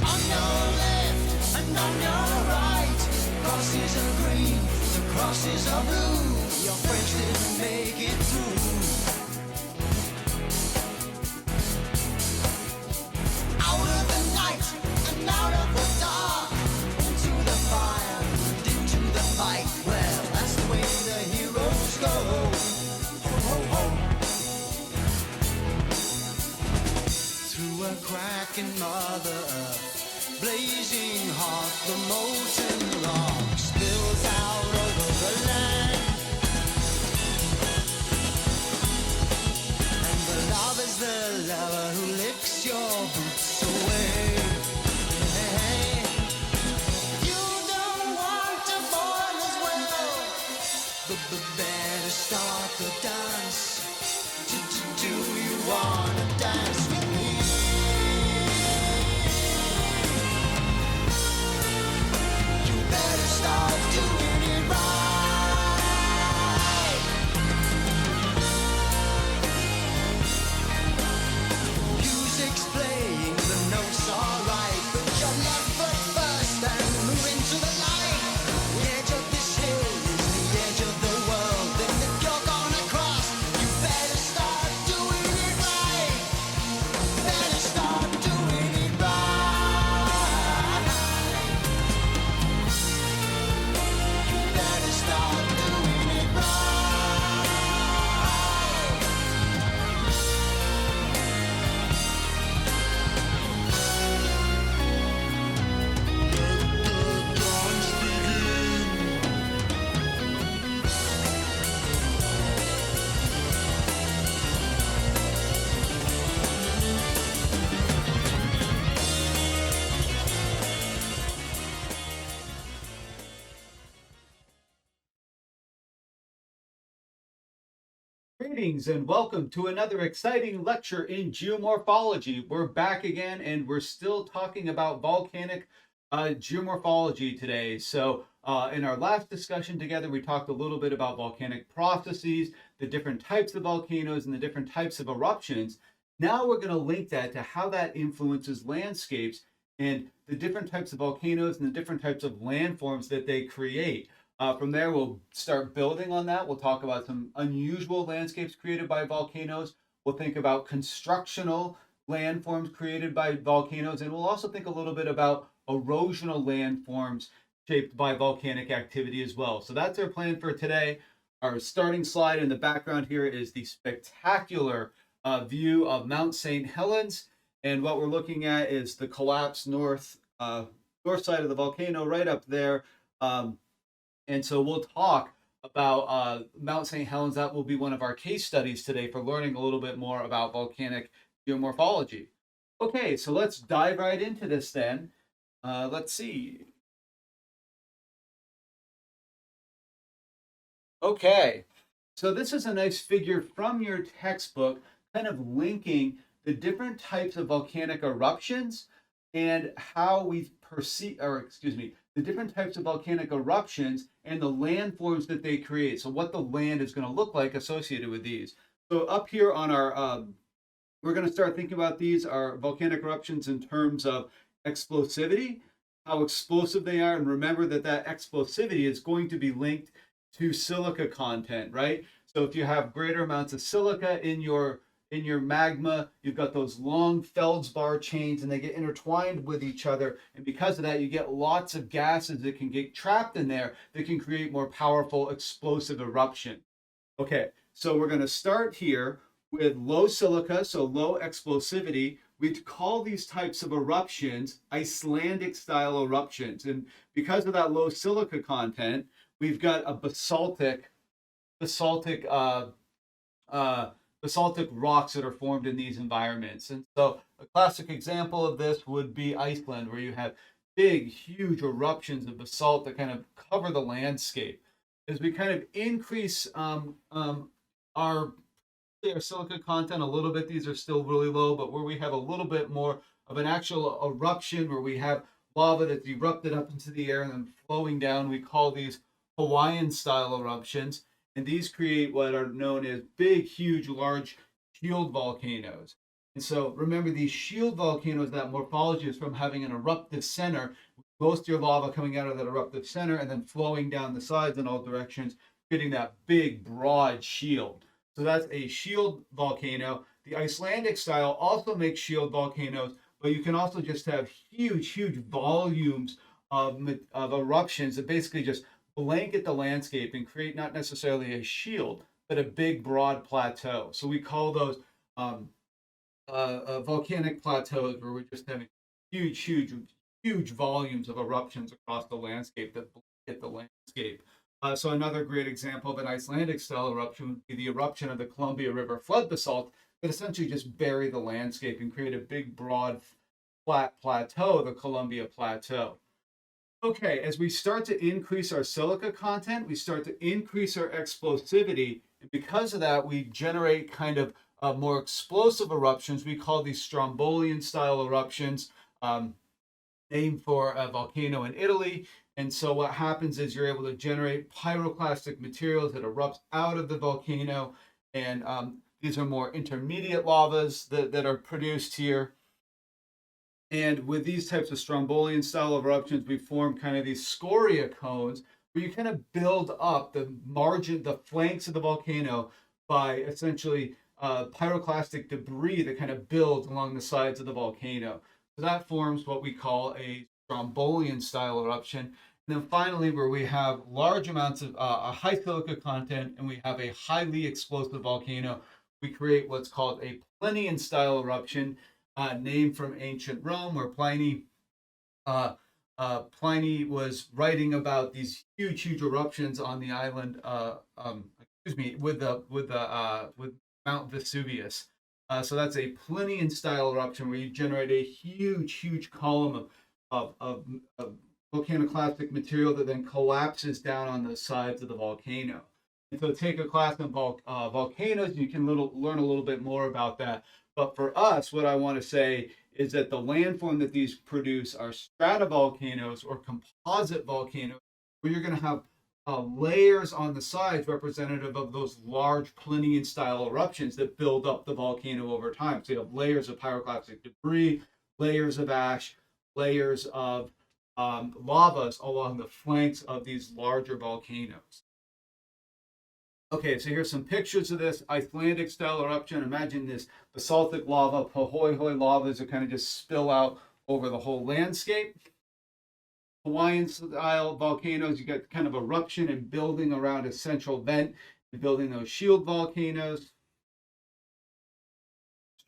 On your left and on your right, crosses are green, the crosses are blue. Your friends didn't make it through. Out of the night and out of the dark, into the fire and into the fight. Well, that's the way the heroes go. Ho, ho, ho. Through a crack in Mother Earth, blazing hot, the molten rock spills out over the land. And the lover's the lover who licks your boots away. Hey, you don't want to fall as well, but better start the dance. Do you wanna dance with me? You better start doing it right. Music's playing, the notes are right. Put your left foot first and move into the light. The edge of this hill is the edge of the world. And if you're gonna cross, you better start doing it right. Better start doing it right. You better start doing it right. Let the dance begin. Greetings and welcome to another exciting lecture in geomorphology. We're back again and we're still talking about volcanic geomorphology today. So in our last discussion together, we talked a little bit about volcanic processes, the different types of volcanoes and the different types of eruptions. Now we're going to link that to how that influences landscapes and the different types of volcanoes and the different types of landforms that they create. From there, we'll start building on that. We'll talk about some unusual landscapes created by volcanoes. We'll think about constructional landforms created by volcanoes, and we'll also think a little bit about erosional landforms shaped by volcanic activity as well. So that's our plan for today. Our starting slide in the background here is the spectacular view of Mount St. Helens, and what we're looking at is the collapsed north side of the volcano right up there. And so we'll talk about Mount St. Helens. That will be one of our case studies today for learning a little bit more about volcanic geomorphology. Okay, so let's dive right into this then. Let's see. Okay, so this is a nice figure from your textbook, kind of linking the different types of volcanic eruptions and how we perceive, or excuse me, the different types of volcanic eruptions and the landforms that they create. So what the land is going to look like associated with these. So up here on our, we're going to start thinking about these are volcanic eruptions in terms of explosivity, how explosive they are. And remember that that explosivity is going to be linked to silica content, right? So if you have greater amounts of silica in your magma, you've got those long feldspar chains and they get intertwined with each other. And because of that, you get lots of gases that can get trapped in there that can create more powerful explosive eruption. Okay, so we're going to start here with low silica, so low explosivity. We call these types of eruptions Icelandic style eruptions. And because of that low silica content, we've got a basaltic rocks that are formed in these environments. And so a classic example of this would be Iceland, where you have big, huge eruptions of basalt that kind of cover the landscape. As we kind of increase our silica content a little bit, these are still really low, but where we have a little bit more of an actual eruption, where we have lava that's erupted up into the air and then flowing down, we call these Hawaiian style eruptions. And these create what are known as big, huge, large shield volcanoes. And so remember, these shield volcanoes, that morphology is from having an eruptive center, most of your lava coming out of that eruptive center and then flowing down the sides in all directions, creating that big, broad shield. So that's a shield volcano. The Icelandic style also makes shield volcanoes, but you can also just have huge, huge volumes of eruptions that basically just blanket the landscape and create not necessarily a shield, but a big, broad plateau. So we call those um, volcanic plateaus where we're just having huge, huge, huge volumes of eruptions across the landscape that blanket the landscape. So another great example of an Icelandic style eruption would be the eruption of the Columbia River flood basalt that essentially just bury the landscape and create a big, broad, flat plateau, the Columbia Plateau. Okay, as we start to increase our silica content, we start to increase our explosivity. And because of that, we generate kind of more explosive eruptions. We call these strombolian style eruptions, named for a volcano in Italy. And so what happens is you're able to generate pyroclastic materials that erupts out of the volcano. And these are more intermediate lavas that are produced here. And with these types of strombolian style eruptions, we form kind of these scoria cones where you kind of build up the margin, the flanks of the volcano by essentially pyroclastic debris that kind of builds along the sides of the volcano. So that forms what we call a strombolian style eruption. And then finally, where we have large amounts of a high silica content and we have a highly explosive volcano, we create what's called a Plinian style eruption, named from ancient Rome, where Pliny was writing about these huge, huge eruptions on the island. With Mount Vesuvius. So that's a Plinian style eruption where you generate a huge, huge column of volcanoclastic material that then collapses down on the sides of the volcano. And so take a class on volcanoes, you can learn a little bit more about that. But for us, what I want to say is that the landform that these produce are stratovolcanoes or composite volcanoes, where you're going to have layers on the sides representative of those large Plinian style eruptions that build up the volcano over time. So you have layers of pyroclastic debris, layers of ash, layers of lavas along the flanks of these larger volcanoes. Okay, so here's some pictures of this Icelandic style eruption. Imagine this basaltic lava, pahoehoe lavas that kind of just spill out over the whole landscape. Hawaiian style volcanoes, you got kind of eruption and building around a central vent and building those shield volcanoes.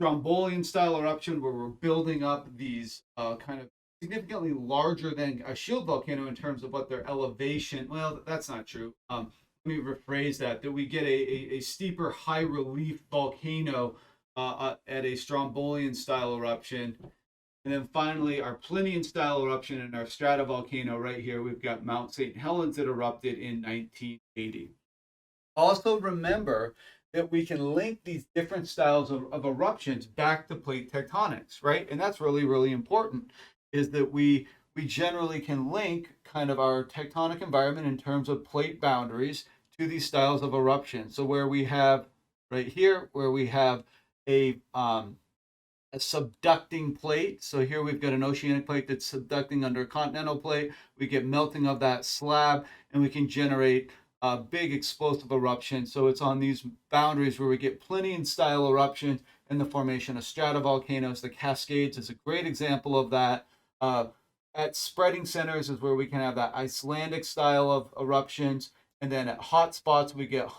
Strombolian style eruption, where we're building up these kind of significantly larger than a shield volcano in terms of what their elevation. Well, that's not true. Let me rephrase that we get a steeper, high relief volcano at a strombolian style eruption. And then finally, our Plinian style eruption and our stratovolcano right here, we've got Mount St. Helens that erupted in 1980. Also remember that we can link these different styles of eruptions back to plate tectonics, right? And that's really, really important, is that we generally can link kind of our tectonic environment in terms of plate boundaries to these styles of eruption. So where we have right here, where we have a subducting plate. So here we've got an oceanic plate that's subducting under a continental plate. We get melting of that slab and we can generate a big explosive eruption. So it's on these boundaries where we get Plinian style eruptions and the formation of stratovolcanoes. The Cascades is a great example of that. At spreading centers is where we can have that Icelandic style of eruptions. And then at hot spots, we get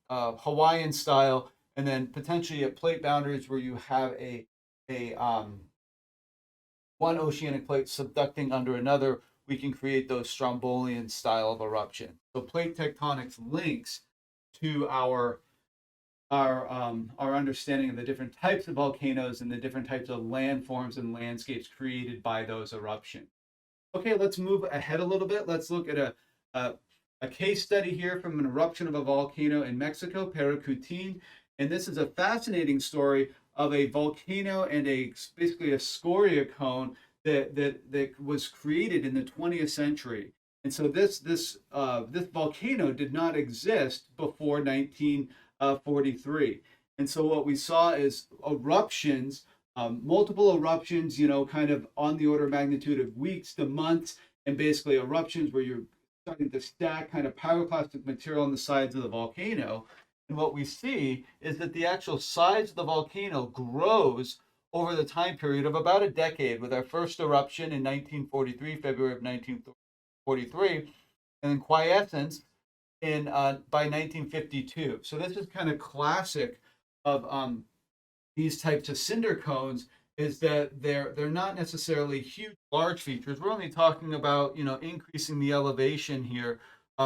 Hawaiian style. And then potentially at plate boundaries where you have one oceanic plate subducting under another, we can create those strombolian style of eruption. So plate tectonics links to our understanding of the different types of volcanoes and the different types of landforms and landscapes created by those eruptions. Okay, let's move ahead a little bit. Let's look at a case study here from an eruption of a volcano in Mexico, Paricutin. And this is a fascinating story of a volcano and basically a scoria cone that was created in the 20th century. And so this volcano did not exist before 1943. And so what we saw is eruptions multiple eruptions, kind of on the order of magnitude of weeks to months, and basically eruptions where you're starting to stack kind of pyroclastic material on the sides of the volcano. And what we see is that the actual size of the volcano grows over the time period of about a decade, with our first eruption in 1943, February of 1943, and then quiescence in by 1952. So this is kind of classic of these types of cinder cones, is that they're not necessarily huge, large features. We're only talking about increasing the elevation here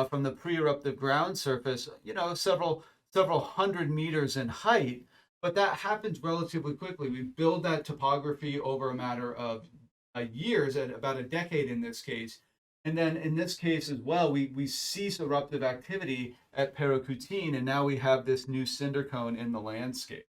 from the pre-eruptive ground surface, several hundred meters in height. But that happens relatively quickly. We build that topography over a matter of years, at about a decade in this case. And then in this case as well, we cease eruptive activity at Pericutine, and now we have this new cinder cone in the landscape.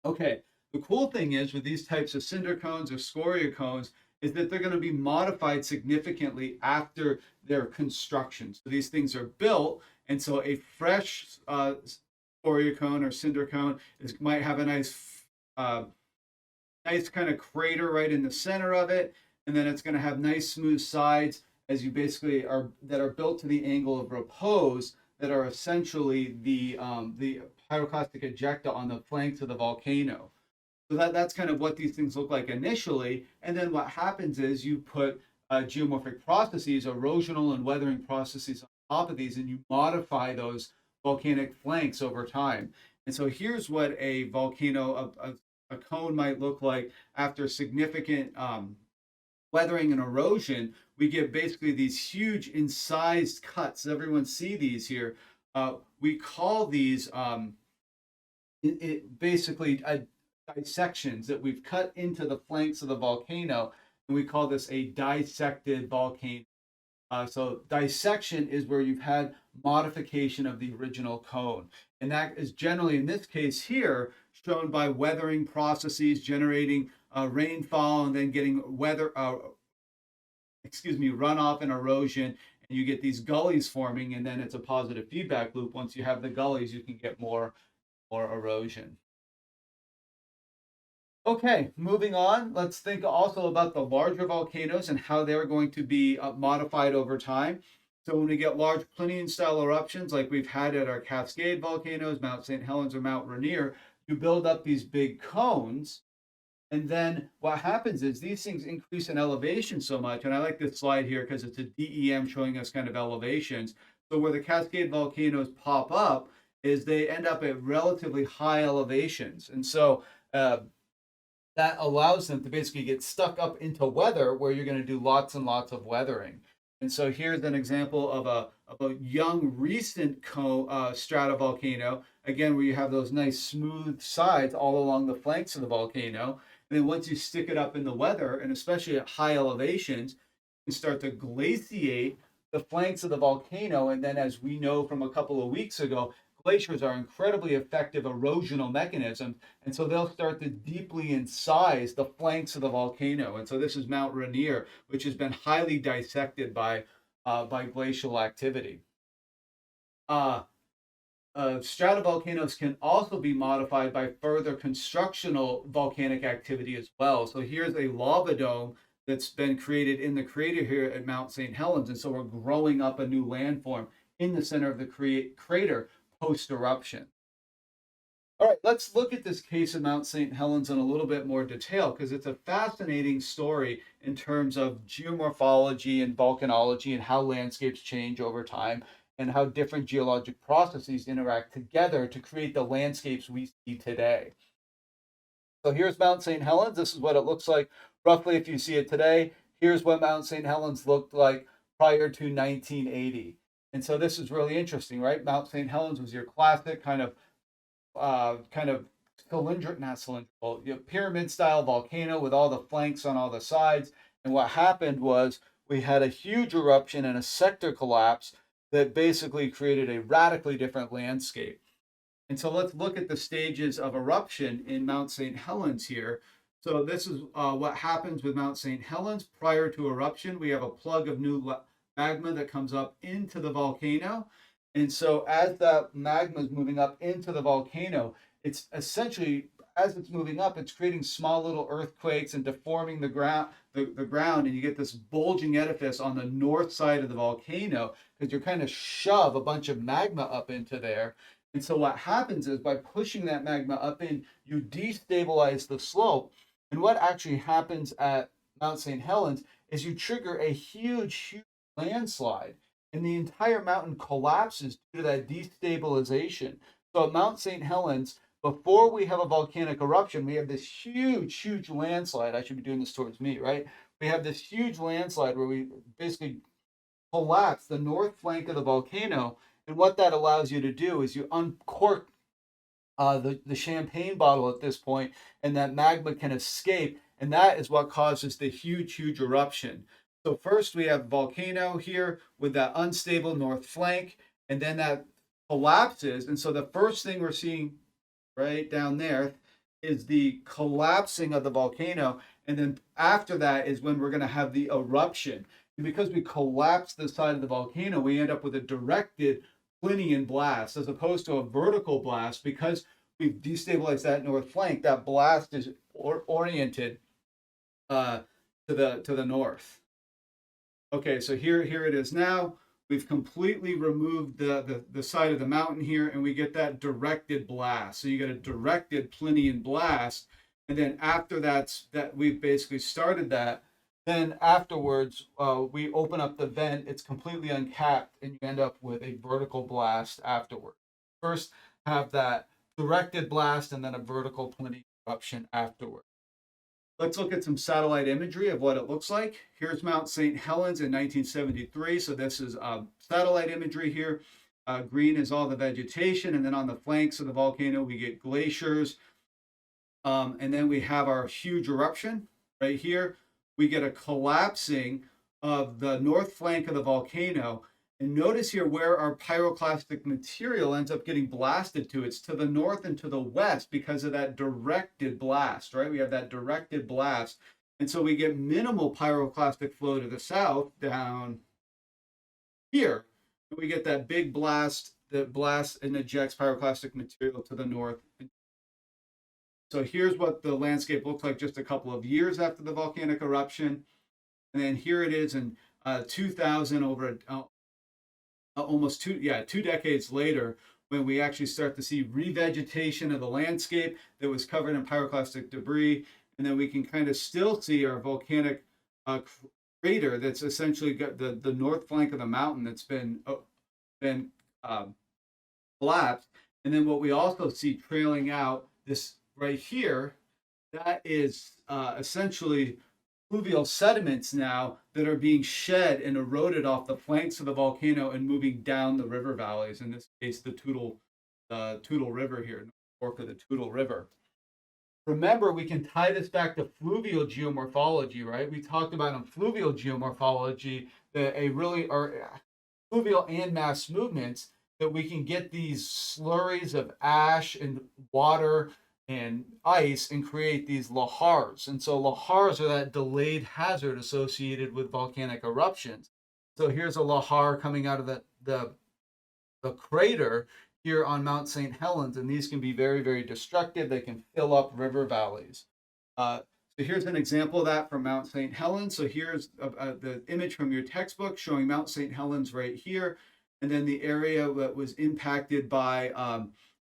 Okay, the cool thing is with these types of cinder cones or scoria cones is that they're going to be modified significantly after their construction. So these things are built, and so a fresh scoria cone or cinder cone might have a nice kind of crater right in the center of it, and then it's going to have nice smooth sides as you basically are built to the angle of repose, that are essentially the pyroclastic ejecta on the flanks of the volcano. So that's kind of what these things look like initially. And then what happens is you put geomorphic processes, erosional and weathering processes on top of these, and you modify those volcanic flanks over time. And so here's what a volcano, a cone might look like after significant weathering and erosion. We get basically these huge incised cuts. Everyone see these here. We call these basically dissections that we've cut into the flanks of the volcano, and we call this a dissected volcano. So dissection is where you've had modification of the original cone, and that is generally, in this case here, shown by weathering processes generating rainfall and then getting runoff and erosion, and you get these gullies forming, and then it's a positive feedback loop. Once you have the gullies, you can get more erosion. Okay, moving on, let's think also about the larger volcanoes and how they're going to be modified over time. So when we get large Plinian-style eruptions like we've had at our Cascade volcanoes, Mount St. Helens or Mount Rainier, you build up these big cones. And then what happens is these things increase in elevation so much, and I like this slide here because it's a DEM showing us kind of elevations. So where the Cascade volcanoes pop up is they end up at relatively high elevations. And so that allows them to basically get stuck up into weather where you're going to do lots and lots of weathering. And so here's an example of a young recent stratovolcano, again, where you have those nice smooth sides all along the flanks of the volcano. And then once you stick it up in the weather, and especially at high elevations, you can start to glaciate the flanks of the volcano. And then, as we know from a couple of weeks ago, glaciers are incredibly effective erosional mechanisms. And so they'll start to deeply incise the flanks of the volcano. And so this is Mount Rainier, which has been highly dissected by glacial activity. Stratovolcanoes can also be modified by further constructional volcanic activity as well. So here's a lava dome that's been created in the crater here at Mount St. Helens. And so we're growing up a new landform in the center of the crater post-eruption. All right, let's look at this case of Mount St. Helens in a little bit more detail, because it's a fascinating story in terms of geomorphology and volcanology and how landscapes change over time, and how different geologic processes interact together to create the landscapes we see today. So here's Mount St. Helens. This is what it looks like roughly if you see it today. Here's what Mount St. Helens looked like prior to 1980. And so this is really interesting, right? Mount St. Helens was your classic kind of not cylindrical, pyramid-style volcano with all the flanks on all the sides. And what happened was we had a huge eruption and a sector collapse that basically created a radically different landscape. And so let's look at the stages of eruption in Mount St. Helens here. So this is what happens with Mount St. Helens prior to eruption. We have a plug of new magma that comes up into the volcano. And so as that magma is moving up into the volcano, it's essentially as it's moving up, it's creating small little earthquakes and deforming the ground, and you get this bulging edifice on the north side of the volcano because you're kind of shove a bunch of magma up into there. And so what happens is by pushing that magma up in, you destabilize the slope. And what actually happens at Mount St. Helens is you trigger a huge landslide, and the entire mountain collapses due to that destabilization. So at Mount St. Helens, before we have a volcanic eruption, we have this huge landslide. I should be doing this towards me, right? We have this huge landslide where we basically collapse the north flank of the volcano. And what that allows you to do is you uncork the champagne bottle at this point, and that magma can escape. And that is what causes the huge eruption. So first we have volcano here with that unstable north flank, and then that collapses. And so the first thing we're seeing right down there is the collapsing of the volcano. And then after that is when we're going to have the eruption. And because we collapse the side of the volcano, we end up with a directed Plinian blast as opposed to a vertical blast. Because we've destabilized that north flank, that blast is oriented to the north. Okay, so here it is now. We've completely removed the side of the mountain here, and we get that directed blast. So you get a directed Plinian blast, and then after that we've basically started that. Then afterwards, we open up the vent. It's completely uncapped, and you end up with a vertical blast afterward. First, have that directed blast, and then a vertical Plinian eruption afterward. Let's look at some satellite imagery of what it looks like. Here's Mount St. Helens in 1973. So this is satellite imagery here. Green is all the vegetation, and then on the flanks of the volcano, we get glaciers. And then we have our huge eruption right here. We get a collapsing of the north flank of the volcano. And notice here where our pyroclastic material ends up getting blasted to. It's to the north and to the west because of that directed blast, right? We have that directed blast. And so we get minimal pyroclastic flow to the south down here. And we get that big blast that blasts and ejects pyroclastic material to the north. So here's what the landscape looked like just a couple of years after the volcanic eruption. And then here it is in 2000, over almost two decades later, when we actually start to see revegetation of the landscape that was covered in pyroclastic debris. And then we can kind of still see our volcanic crater that's essentially got the north flank of the mountain that's been collapsed. And then what we also see trailing out this right here, that is essentially fluvial sediments now that are being shed and eroded off the flanks of the volcano and moving down the river valleys. In this case, the Toutle River here, fork of the Toutle River. Remember, we can tie this back to fluvial geomorphology, right? We talked about in fluvial geomorphology that fluvial and mass movements, that we can get these slurries of ash and water and ice and create these lahars. And so lahars are that delayed hazard associated with volcanic eruptions. So here's a lahar coming out of the crater here on Mount St. Helens, and these can be very destructive. They can fill up river valleys. So here's an example of that from Mount St. Helens. So here's the image from your textbook showing Mount St. Helens right here, and then the area that was impacted by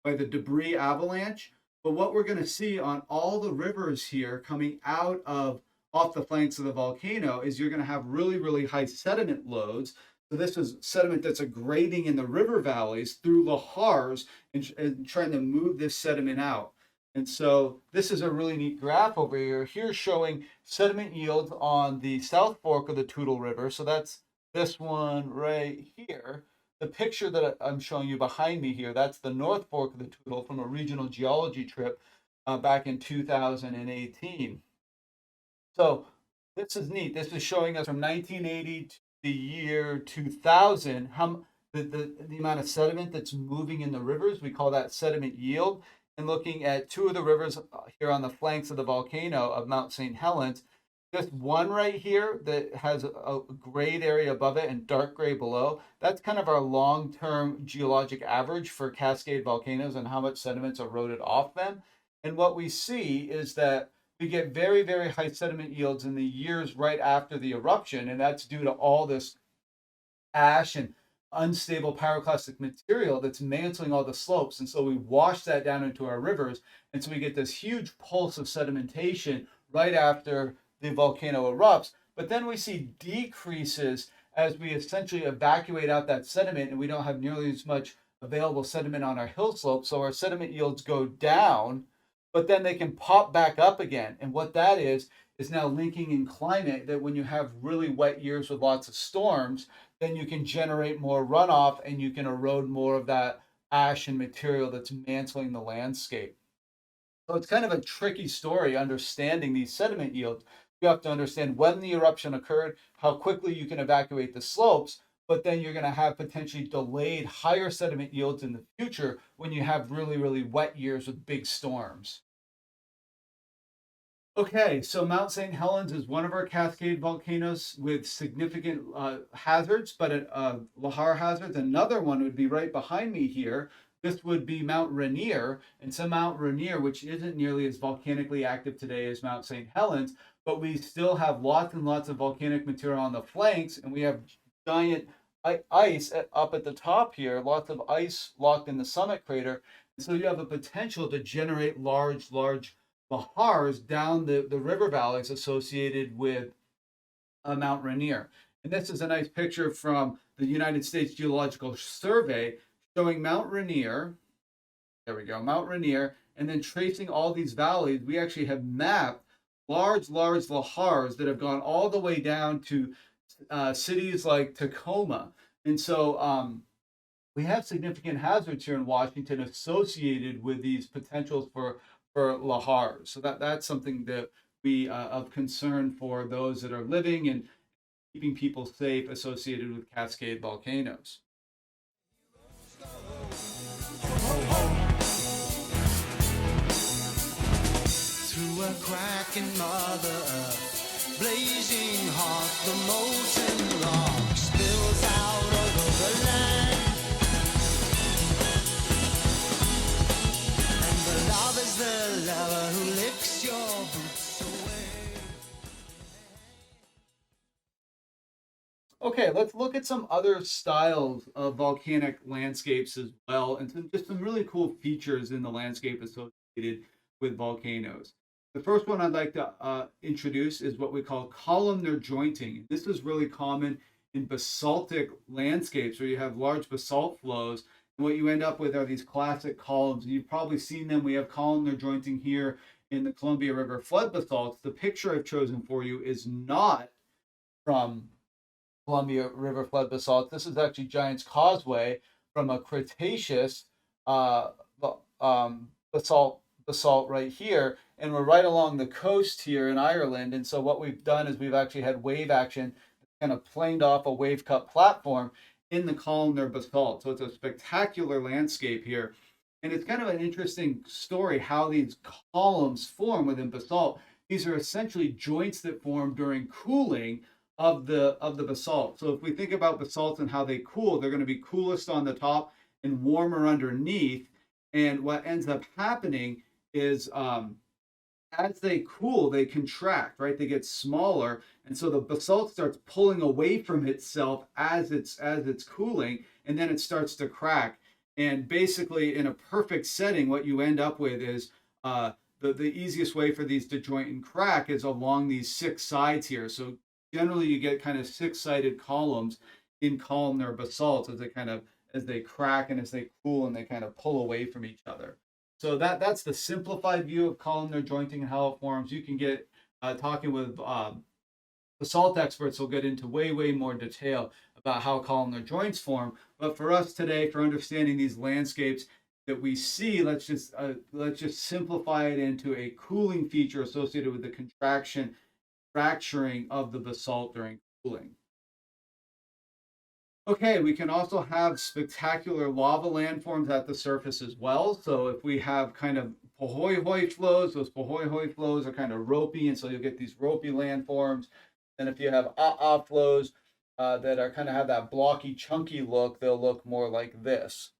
the debris avalanche. But what we're going to see on all the rivers here coming out off the flanks of the volcano is you're going to have really high sediment loads. So this is sediment that's grading in the river valleys through lahars and trying to move this sediment out. And so this is a really neat graph over here. Here's showing sediment yields on the south fork of the Toutle River. So that's this one right here. The picture that I'm showing you behind me here, that's the North Fork of the Toutle from a regional geology trip back in 2018. So this is neat. This is showing us from 1980 to the year 2000, how the amount of sediment that's moving in the rivers. We call that sediment yield. And looking at two of the rivers here on the flanks of the volcano of Mount St. Helens, just one right here that has a grayed area above it and dark gray below. That's kind of our long-term geologic average for Cascade volcanoes and how much sediment's eroded off them. And what we see is that we get very, very high sediment yields in the years right after the eruption, and that's due to all this ash and unstable pyroclastic material that's mantling all the slopes. And so we wash that down into our rivers. And so we get this huge pulse of sedimentation right after the volcano erupts. But then we see decreases as we essentially evacuate out that sediment and we don't have nearly as much available sediment on our hill slopes. So our sediment yields go down, but then they can pop back up again. And what that is now linking in climate that when you have really wet years with lots of storms, then you can generate more runoff and you can erode more of that ash and material that's mantling the landscape. So it's kind of a tricky story understanding these sediment yields. You have to understand when the eruption occurred, how quickly you can evacuate the slopes, but then you're going to have potentially delayed higher sediment yields in the future when you have really, really wet years with big storms. Okay, so Mount St. Helens is one of our Cascade volcanoes with significant hazards, but lahar hazards. Another one would be right behind me here. This would be Mount Rainier, and so Mount Rainier, which isn't nearly as volcanically active today as Mount St. Helens, but we still have lots and lots of volcanic material on the flanks, and we have giant ice up at the top here, lots of ice locked in the summit crater. And so you have a potential to generate large lahars down the river valleys associated with Mount Rainier. And this is a nice picture from the United States Geological Survey showing Mount Rainier. There we go, Mount Rainier. And then tracing all these valleys, we actually have mapped large lahars that have gone all the way down to cities like Tacoma. And so we have significant hazards here in Washington associated with these potentials for lahars. So that's something that we of concern for those that are living and keeping people safe associated with Cascade volcanoes. Through a crack in Mother Earth, blazing hot, the molten rock spills out over the land. And the love is the lover who licks your boots away. Okay, let's look at some other styles of volcanic landscapes as well, and just some really cool features in the landscape associated with volcanoes. The first one I'd like to introduce is what we call columnar jointing. This is really common in basaltic landscapes where you have large basalt flows. And what you end up with are these classic columns. And you've probably seen them. We have columnar jointing here in the Columbia River flood basalts. The picture I've chosen for you is not from Columbia River flood basalt. This is actually Giant's Causeway from a Cretaceous uh, basalt right here, and we're right along the coast here in Ireland. And so what we've done is we've actually had wave action, kind of planed off a wave cut platform in the columnar basalt. So it's a spectacular landscape here. And it's kind of an interesting story how these columns form within basalt. These are essentially joints that form during cooling of the basalt. So if we think about basalt and how they cool, they're going to be coolest on the top and warmer underneath. And what ends up happening is as they cool, they contract, right? They get smaller, and so the basalt starts pulling away from itself as it's cooling, and then it starts to crack. And basically, in a perfect setting, what you end up with is the easiest way for these to joint and crack is along these six sides here. So generally, you get kind of six-sided columns in columnar basalt as they crack and as they cool and they kind of pull away from each other. So that's the simplified view of columnar jointing and how it forms. You can get talking with basalt experts will get into way more detail about how columnar joints form. But for us today, for understanding these landscapes that we see, let's just simplify it into a cooling feature associated with the contraction, fracturing of the basalt during cooling. Okay, we can also have spectacular lava landforms at the surface as well. So if we have kind of Pohoihoi flows, those Pohoihoi flows are kind of ropey, and so you'll get these ropey landforms. And if you have Ah flows that are kind of have that blocky, chunky look, they'll look more like this.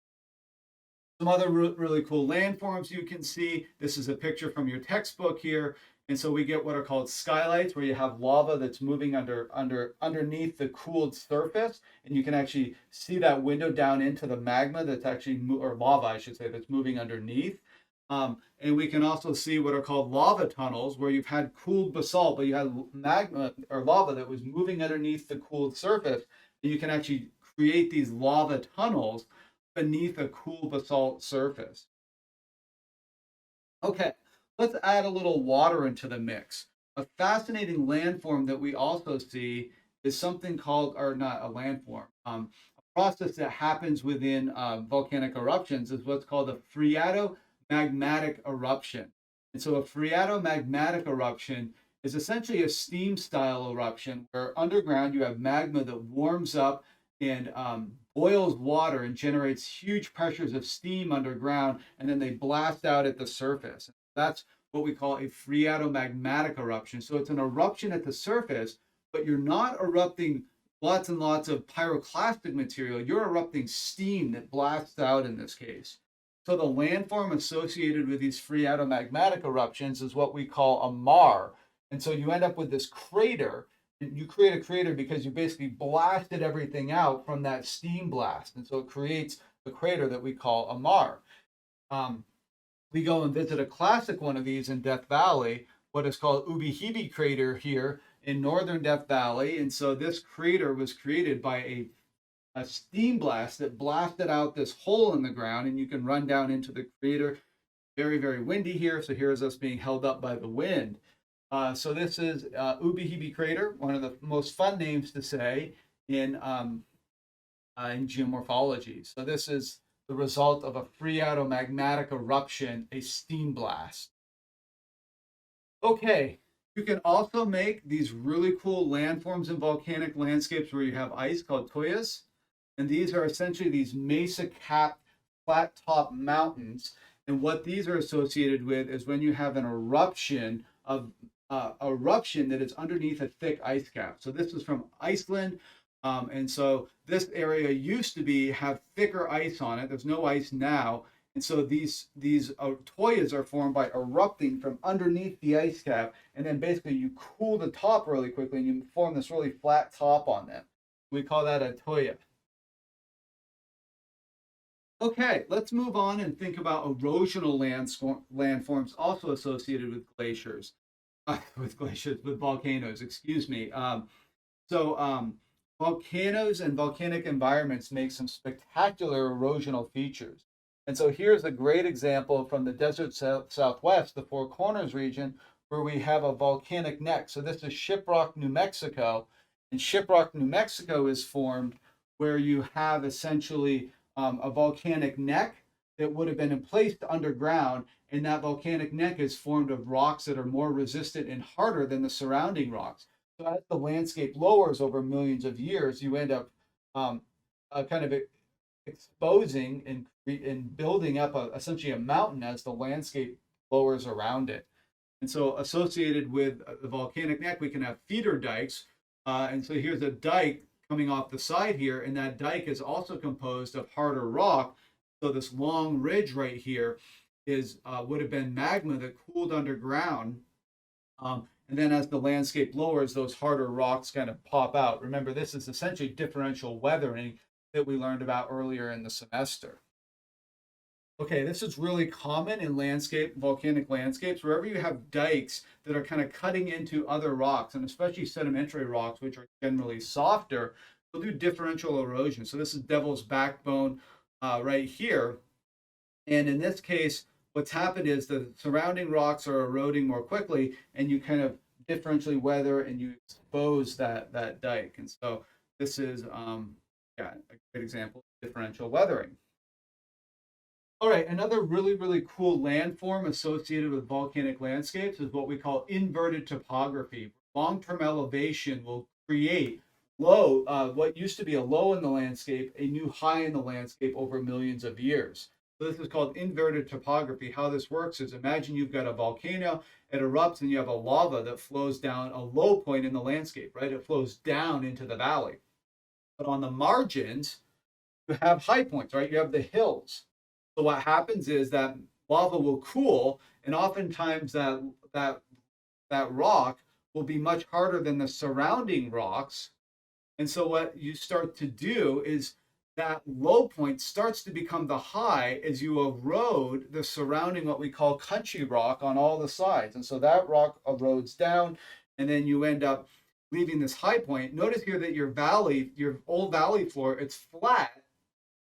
Some other really cool landforms you can see. This is a picture from your textbook here. And so we get what are called skylights, where you have lava that's moving underneath the cooled surface, and you can actually see that window down into the magma that's actually, or lava, I should say, that's moving underneath. And we can also see what are called lava tunnels, where you've had cooled basalt, but you had magma or lava that was moving underneath the cooled surface, and you can actually create these lava tunnels beneath a cool basalt surface. Okay, let's add a little water into the mix. A fascinating landform that we also see is something called, or not a landform, a process that happens within volcanic eruptions is what's called a phreatomagmatic eruption. And so a phreatomagmatic eruption is essentially a steam style eruption where underground you have magma that warms up and boils water and generates huge pressures of steam underground, and then they blast out at the surface. That's what we call a phreatomagmatic eruption. So it's an eruption at the surface, but you're not erupting lots and lots of pyroclastic material. You're erupting steam that blasts out in this case. So the landform associated with these phreatomagmatic eruptions is what we call a maar. And so you end up with this crater. You create a crater because you basically blasted everything out from that steam blast. And so it creates a crater that we call a maar. We go and visit a classic one of these in Death Valley, what is called Ubi crater here in northern Death Valley. And so this crater was created by a steam blast that blasted out this hole in the ground, and you can run down into the crater. Very, very windy here. So here's us being held up by the wind. So this is Ubi crater, one of the most fun names to say in geomorphology. So this is the result of a phreatomagmatic eruption, a steam blast. Okay, you can also make these really cool landforms in volcanic landscapes where you have ice called tuyas. And these are essentially these mesa-capped, flat-top mountains. And what these are associated with is when you have an eruption that is underneath a thick ice cap. So this is from Iceland. And so this area used to have thicker ice on it. There's no ice now. And so these tuyas are formed by erupting from underneath the ice cap. And then basically you cool the top really quickly and you form this really flat top on them. We call that a tuya. Okay, let's move on and think about erosional landforms also associated with glaciers. With volcanoes, excuse me. Volcanoes and volcanic environments make some spectacular erosional features. And so here's a great example from the desert southwest, the Four Corners region, where we have a volcanic neck. So this is Shiprock, New Mexico. And Shiprock, New Mexico is formed where you have essentially a volcanic neck that would have been placed underground, and that volcanic neck is formed of rocks that are more resistant and harder than the surrounding rocks. So as the landscape lowers over millions of years, you end up kind of exposing and building up essentially a mountain as the landscape lowers around it. And so associated with the volcanic neck, we can have feeder dikes. And so here's a dike coming off the side here, and that dike is also composed of harder rock. So this long ridge right here would have been magma that cooled underground. And then as the landscape lowers, those harder rocks kind of pop out. Remember, this is essentially differential weathering that we learned about earlier in the semester. Okay, this is really common in volcanic landscapes, wherever you have dikes that are kind of cutting into other rocks, and especially sedimentary rocks, which are generally softer, will do differential erosion. So this is Devil's Backbone right here. And in this case, what's happened is the surrounding rocks are eroding more quickly, and you kind of differentially weather and you expose that dike. And so this is a great example of differential weathering. All right, another really, really cool landform associated with volcanic landscapes is what we call inverted topography. Long-term elevation will create what used to be a low in the landscape, a new high in the landscape over millions of years. So this is called inverted topography. How this works is, imagine you've got a volcano, it erupts, and you have a lava that flows down a low point in the landscape, right? It flows down into the valley. But on the margins, you have high points, right? You have the hills. So what happens is that lava will cool, and oftentimes that rock will be much harder than the surrounding rocks. And so what you start to do is that low point starts to become the high as you erode the surrounding what we call country rock on all the sides. And so that rock erodes down, and then you end up leaving this high point. Notice here that your valley, your old valley floor, it's flat.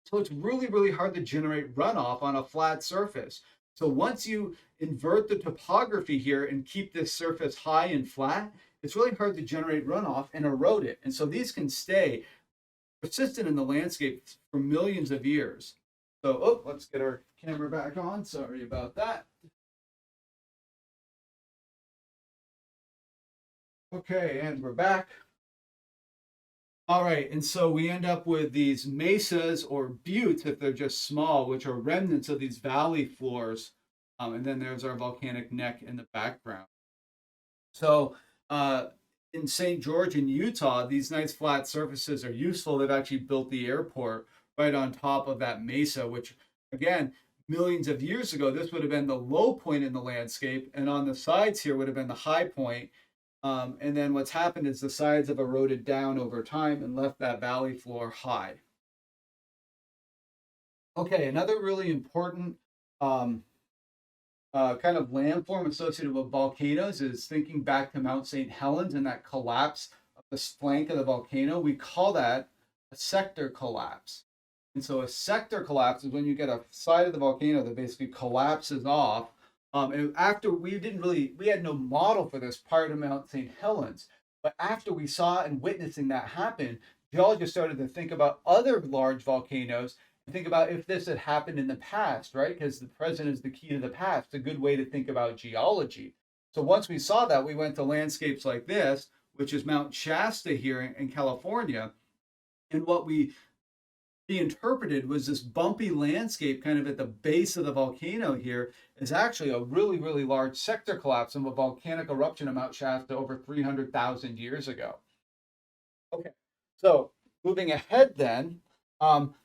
So it's really, really hard to generate runoff on a flat surface. So once you invert the topography here and keep this surface high and flat, it's really hard to generate runoff and erode it. And so these can stay persistent in the landscape for millions of years. So, oh, let's get our camera back on. Sorry about that. Okay, and we're back. All right, and so we end up with these mesas or buttes if they're just small, which are remnants of these valley floors. And then there's our volcanic neck in the background. So in St. George in Utah, these nice flat surfaces are useful. They've actually built the airport right on top of that mesa, which again, millions of years ago, this would have been the low point in the landscape. And on the sides here would have been the high point. And then what's happened is the sides have eroded down over time and left that valley floor high. Okay, another really important kind of landform associated with volcanoes is thinking back to Mount St. Helens and that collapse of the flank of the volcano. We call that a sector collapse. And so a sector collapse is when you get a side of the volcano that basically collapses off. And after we had no model for this prior to Mount St. Helens. But after we saw and witnessing that happen, geologists started to think about other large volcanoes and think about if this had happened in the past, right? Because the present is the key to the past, a good way to think about geology. So once we saw that, we went to landscapes like this, which is Mount Shasta here in California. And what we interpreted was this bumpy landscape kind of at the base of the volcano here is actually a really, really large sector collapse of a volcanic eruption of Mount Shasta over 300,000 years ago. Okay, so moving ahead then,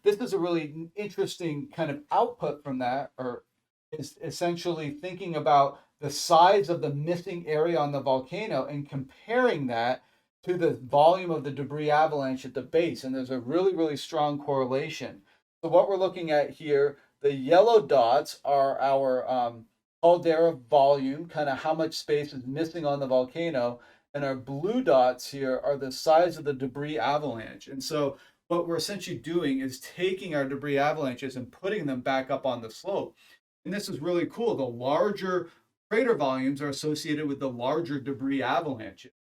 this is a really interesting kind of output from that, or is essentially thinking about the size of the missing area on the volcano and comparing that to the volume of the debris avalanche at the base. And there's a really, really strong correlation. So what we're looking at here, the yellow dots are our caldera volume, kind of how much space is missing on the volcano. And our blue dots here are the size of the debris avalanche. And so what we're essentially doing is taking our debris avalanches and putting them back up on the slope. And this is really cool. The larger crater volumes are associated with the larger debris avalanches.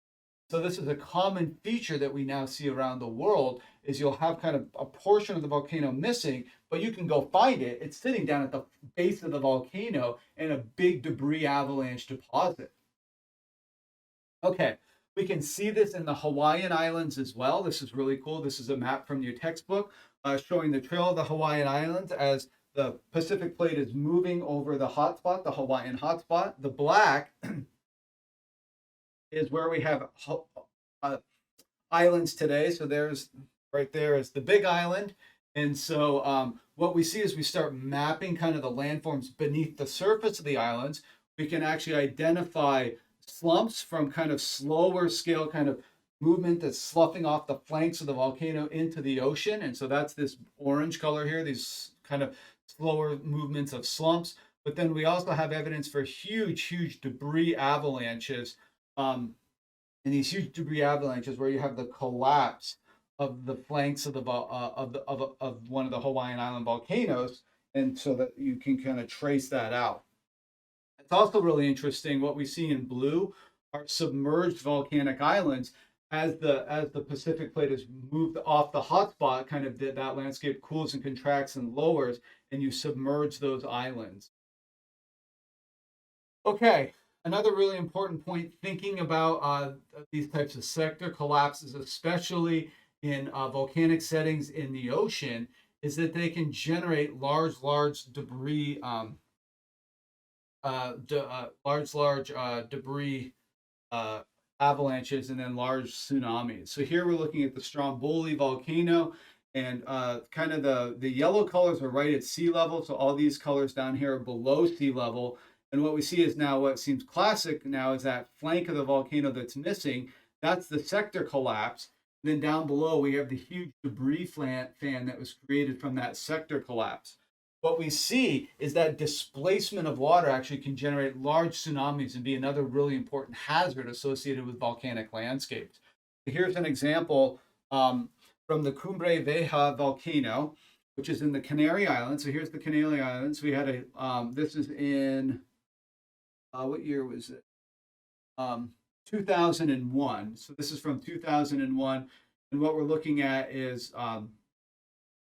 So this is a common feature that we now see around the world is you'll have kind of a portion of the volcano missing, but you can go find it. It's sitting down at the base of the volcano in a big debris avalanche deposit. Okay, we can see this in the Hawaiian Islands as well. This is really cool. This is a map from your textbook showing the trail of the Hawaiian Islands as the Pacific plate is moving over the hotspot, the Hawaiian hotspot. The black is where we have islands today. So there's right there is the Big Island. And so what we see is we start mapping kind of the landforms beneath the surface of the islands. We can actually identify slumps from kind of slower scale kind of movement that's sloughing off the flanks of the volcano into the ocean. And so that's this orange color here, these kind of slower movements of slumps. But then we also have evidence for huge, huge debris avalanches. And these huge debris avalanches where you have the collapse of the flanks of the of one of the Hawaiian Island volcanoes, and so that you can kind of trace that out. It's also really interesting what we see in blue are submerged volcanic islands as the Pacific plate has moved off the hotspot, kind of that landscape cools and contracts and lowers, and you submerge those islands. Okay, another really important point thinking about these types of sector collapses, especially in volcanic settings in the ocean, is that they can generate large debris, debris avalanches and then large tsunamis. So here we're looking at the Stromboli volcano, And kind of the yellow colors are right at sea level. So all these colors down here are below sea level. And what we see is now what seems classic now is that flank of the volcano that's missing. That's the sector collapse. And then down below, we have the huge debris fan that was created from that sector collapse. What we see is that displacement of water actually can generate large tsunamis and be another really important hazard associated with volcanic landscapes. Here's an example from the Cumbre Vieja volcano, which is in the Canary Islands. So here's the Canary Islands. We had this is in, what year was it? 2001. So this is from 2001. And what we're looking at is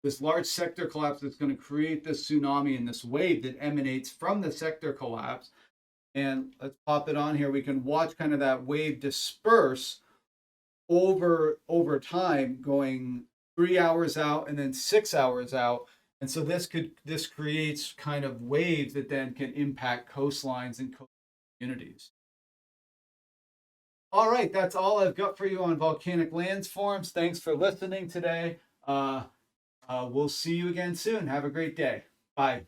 this large sector collapse that's going to create this tsunami and this wave that emanates from the sector collapse. And let's pop it on here. We can watch kind of that wave disperse over time, going 3 hours out and then 6 hours out. And so this creates kind of waves that then can impact coastlines and coastal communities. All right, that's all I've got for you on volcanic landforms. Thanks for listening today. We'll see you again soon. Have a great day. Bye.